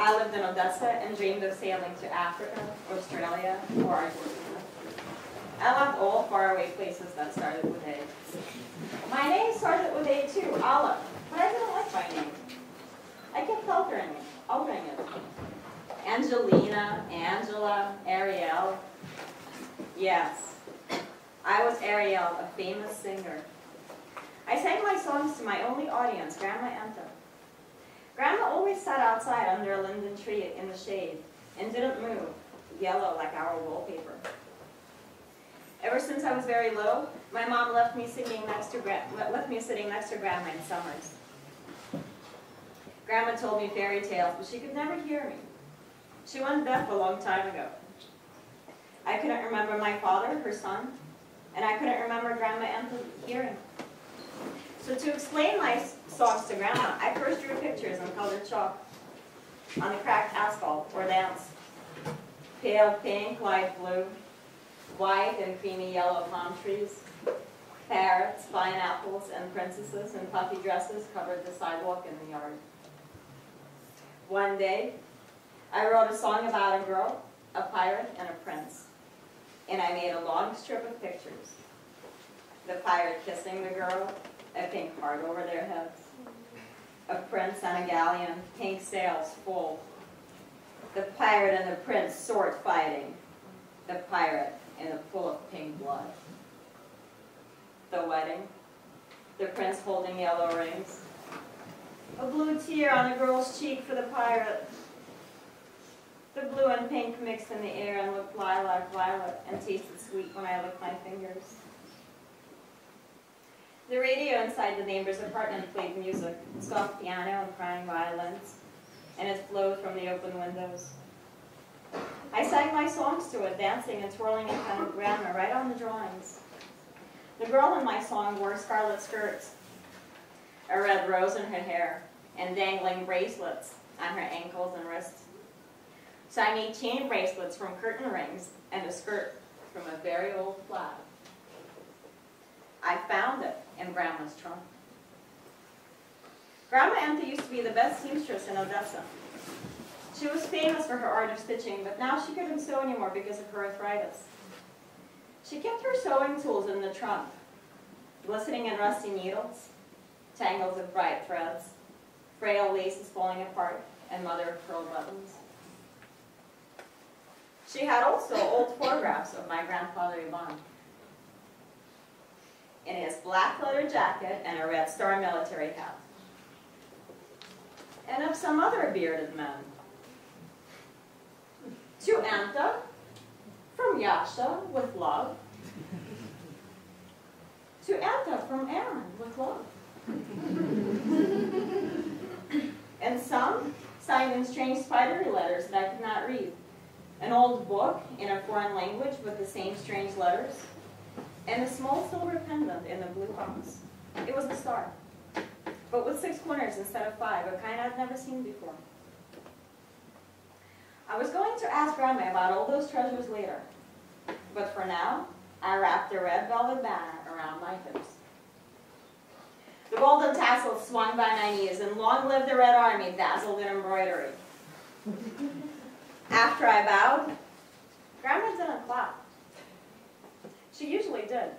I lived in Odessa and dreamed of sailing to Africa, Australia, or Argentina. I loved all faraway places that started with A. My name started with A too, Olive, but I didn't like my name. I kept altering it. Angelina, Angela, Ariel. Yes, I was Ariel, a famous singer. I sang my songs to my only audience, Grandma Anta. Grandma always sat outside under a linden tree in the shade and didn't move, yellow like our wallpaper. Ever since I was very little, my mom left me sitting next to Grandma in summers. Grandma told me fairy tales, but she could never hear me. She went deaf a long time ago. I couldn't remember my father, her son, and I couldn't remember Grandma Anta's hearing. So to explain my songs to Grandma, I first drew pictures in colored chalk on the cracked asphalt or dance. Pale pink, light blue, white and creamy yellow palm trees, parrots, pineapples, and princesses in puffy dresses covered the sidewalk in the yard. One day, I wrote a song about a girl, a pirate, and a prince, and I made a long strip of pictures. The pirate kissing the girl, a pink heart over their heads, a prince on a galleon, pink sails full, the pirate and the prince sword fighting, the pirate in a pool of pink blood. The wedding, the prince holding yellow rings, a blue tear on the girl's cheek for the pirate. The blue and pink mixed in the air and looked lilac violet and tasted sweet when I licked my fingers. The radio inside the neighbor's apartment played music, soft piano and crying violins, and it flowed from the open windows. I sang my songs to it, dancing and twirling in front of Grandma right on the drawings. The girl in my song wore scarlet skirts, a red rose in her hair, and dangling bracelets on her ankles and wrists. So I made chain bracelets from curtain rings and a skirt from a very old plaid. I found it in Grandma's trunk. Grandma Anta used to be the best seamstress in Odessa. She was famous for her art of stitching, but now she couldn't sew anymore because of her arthritis. She kept her sewing tools in the trunk, glistening and rusty needles, tangles of bright threads, frail laces falling apart, and mother-of-pearl buttons. She had also old photographs of my grandfather Ivan in his black leather jacket and a Red Star military hat, and of some other bearded men. To Anta, from Yasha, with love. To Anta, from Aaron, with love. And some signed in strange spidery letters that I could not read. An old book in a foreign language with the same strange letters, and a small silver pendant in the blue box. It was a star, but with 6 corners instead of 5, a kind I'd never seen before. I was going to ask Grandma about all those treasures later, but for now, I wrapped a red velvet banner around my hips. The golden tassels swung by my knees, and long live the Red Army dazzled in embroidery. After I bowed, Grandma didn't clap. She usually did.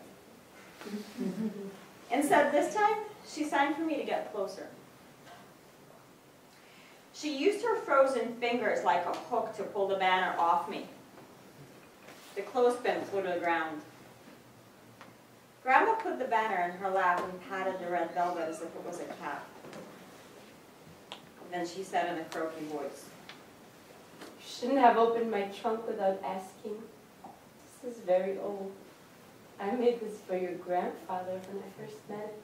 Instead, this time, she signed for me to get closer. She used her frozen fingers like a hook to pull the banner off me. The clothespin flew to the ground. Grandma put the banner in her lap and patted the red velvet as if it was a cat. Then she said in a croaky voice, "You shouldn't have opened my trunk without asking. This is very old. I made this for your grandfather when I first met him."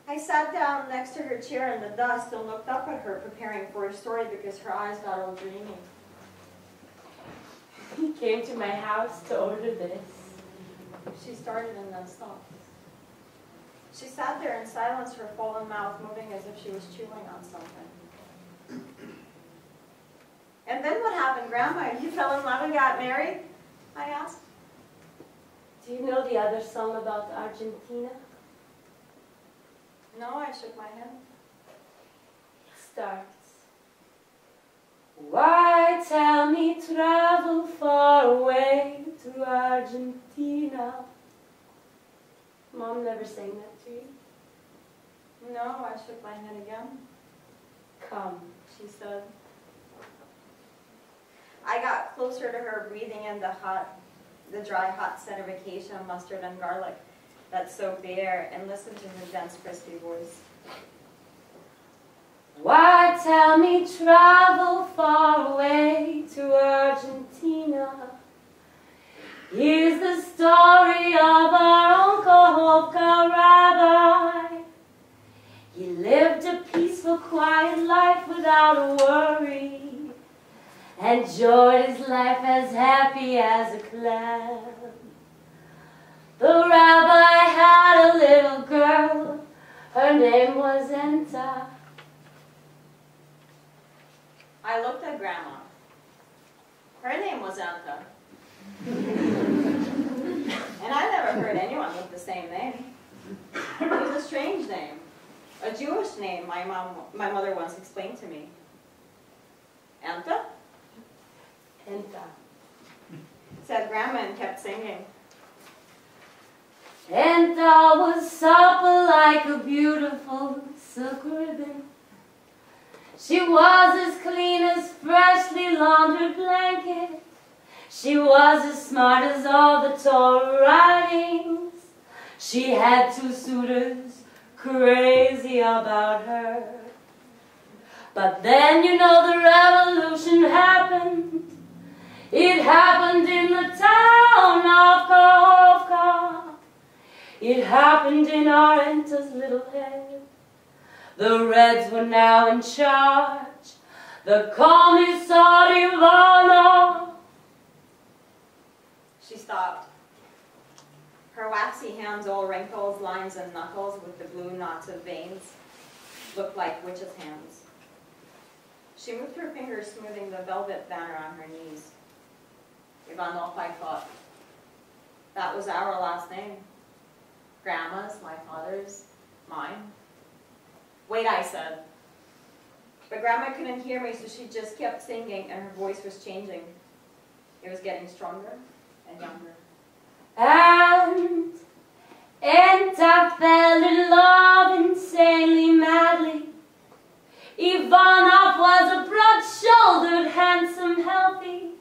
I sat down next to her chair in the dust and looked up at her, preparing for a story because her eyes got all dreamy. "He came to my house to order this." She started and then stopped. She sat there in silence, her fallen mouth moving as if she was chewing on something. "And then what happened, Grandma? You fell in love and got married?" I asked. "Do you know the other song about Argentina?" No, I shook my head. It starts, Why tell me travel far away to Argentina? Mom never sang that to you? No, I shook my head again. Come, She said. I got closer to her, breathing in the dry, hot scent of acacia, mustard, and garlic that soaked the air, and listened to her dense, crispy voice. why tell me travel far away to Argentina? Here's the story of our Uncle Hopka Rabbi. He lived a peaceful, quiet life without a worry, enjoyed his life as happy as a clam. The rabbi had a little girl, her name was Enta. I looked at Grandma. Her name was Anta. And I never heard anyone with the same name. It was a strange name. A Jewish name, my mother once explained to me. Anta? Enta. Said Grandma and kept singing. Enta was supple like a beautiful silk ribbon. She was as clean as freshly laundered blanket. She was as smart as all the Torah writings. She had 2 suitors crazy about her. But then, you know, the revolution happened. It happened in the town of Kahovka. It happened in our Enta's little head. The Reds were now in charge. The Commissar Ivana. She stopped. Her waxy hands, all wrinkles, lines, and knuckles with the blue knots of veins, looked like witches' hands. She moved her fingers, smoothing the velvet banner on her knees. Ivanov, I thought. That was our last name. Grandma's, my father's, mine. Wait, I said. But Grandma couldn't hear me, so she just kept singing, and her voice was changing. It was getting stronger and younger. And Enta fell in love insanely, madly. Ivanov was a broad-shouldered, handsome, healthy.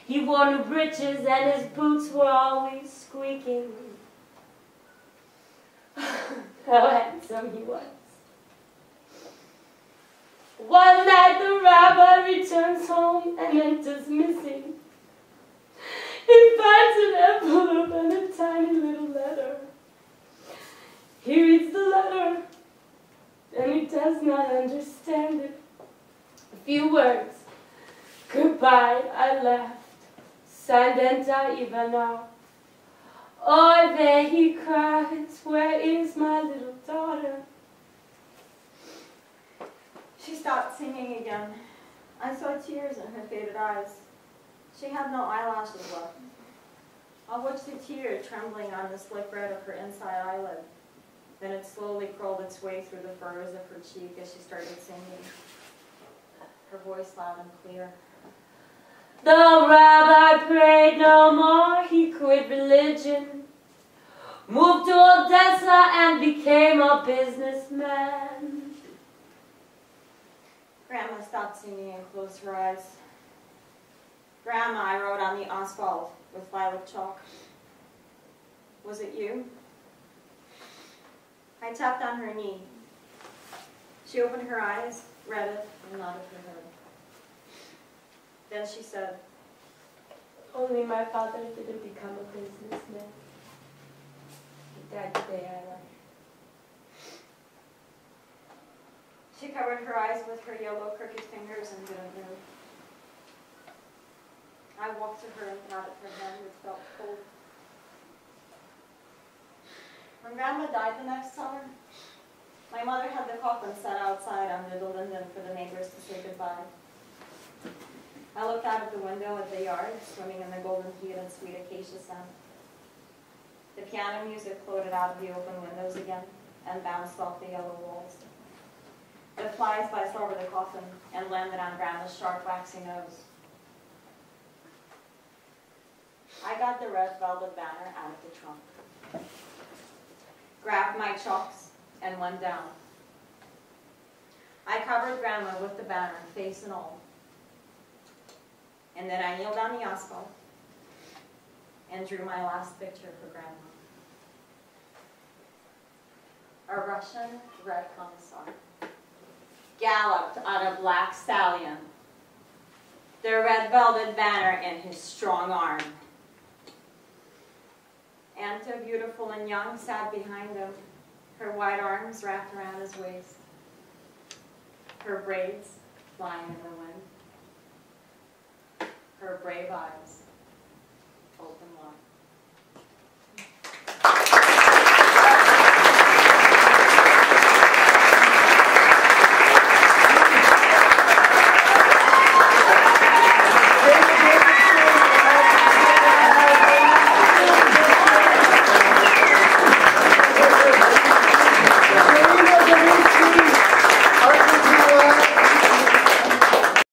He wore new breeches and his boots were always squeaking. How handsome he was. One night the rabbi returns home and Enta's missing. He finds an envelope and a tiny little letter. He reads the letter and he does not understand it. A few words. Goodbye, I left. Signed Enta Ivanov. Oy vey, he cries, where is my little daughter? She stopped singing again. I saw tears in her faded eyes. She had no eyelashes left. I watched the tear trembling on the slick red of her inside eyelid. Then it slowly crawled its way through the furrows of her cheek as she started singing. Her voice loud and clear. The rabbi prayed no more, he quit religion, moved to Odessa and became a businessman. Grandma stopped singing and closed her eyes. Grandma, I wrote on the asphalt with violet chalk. Was it you? I tapped on her knee. She opened her eyes, read it, and nodded her head. Then she said, only my father didn't become a businessman. He died the day I left. She covered her eyes with her yellow, crooked fingers and didn't move. I walked to her and patted her hand, which felt cold. When Grandma died the next summer, my mother had the coffin set outside under the linden for the neighbors to say goodbye. I looked out of the window at the yard, swimming in the golden heat and sweet acacia scent. The piano music floated out of the open windows again and bounced off the yellow walls. The flies buzzed over the coffin and landed on Grandma's sharp, waxy nose. I got the red velvet banner out of the trunk, grabbed my chalks, and went down. I covered Grandma with the banner, face and all. And then I kneeled on the asphalt and drew my last picture for Grandma. A Russian red commissar galloped on a black stallion, the red velvet banner in his strong arm. Anta, beautiful and young, sat behind him, her white arms wrapped around his waist, her braids flying in the wind, her brave eyes open wide.